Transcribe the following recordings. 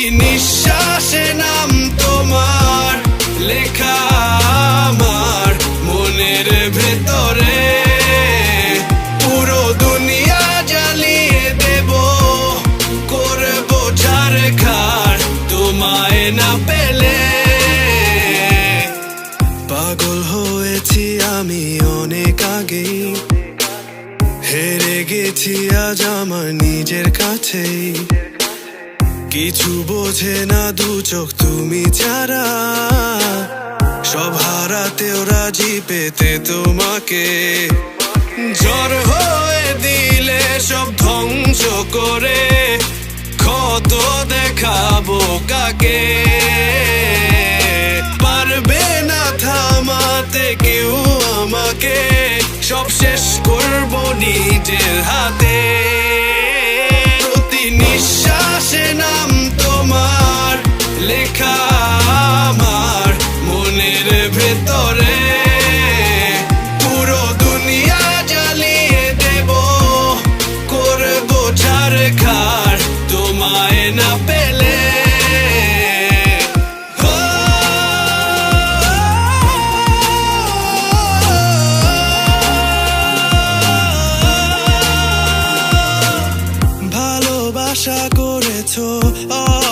প্রতি নিঃশ্বাসে নাম তোমার লেখা আমার মনের ভেতরে। পুরো দুনিয়া জ্বালিয়ে দেব, করবো ঝাড়খার তোমায় না পেলে। পাগল হয়েছি আমি অনেক আগেই, হেরে গেছি আজ আমার নিজের কাছেই। কিছু বোঝে না দু চোখ তুমি ছাড়া, সব হারাতেও রাজি পেতে তোমাকে। ঝড় হয়ে দিলে সব ধ্বংস করে, ক্ষত দেখাবো কাকে। পারবে না থামাতে কেউ আমাকে, সব শেষ করবো নিজের হাতে। প্রতি নিঃশ্বাসে নাম তোমার লেখা আমার মনের ভেতরে। পুরো দুনিয়া জ্বালিয়ে দেব, করবো ঝাড়খার তোমায় না পেলে। আশা করেছো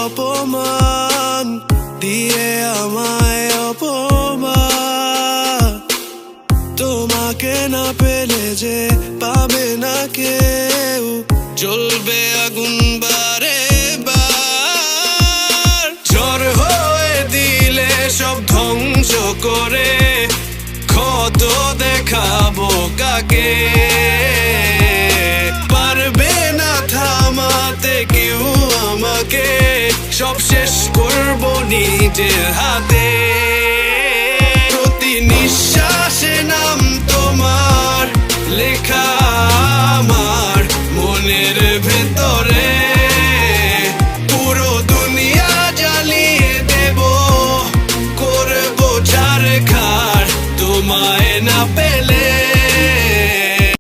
অপমান দিয়ে আমায়, অপমান। তোমাকে না পেলে যে পাবে না কেউ, জ্বলবে আগুন বারে বার। ঝড় হয়ে দিলে সব ধ্বংস করে, ক্ষত দেখাবো কাকে। পারবে না থামাতে কেউ আমাকে, সব শেষ করবো নিজের হাতে।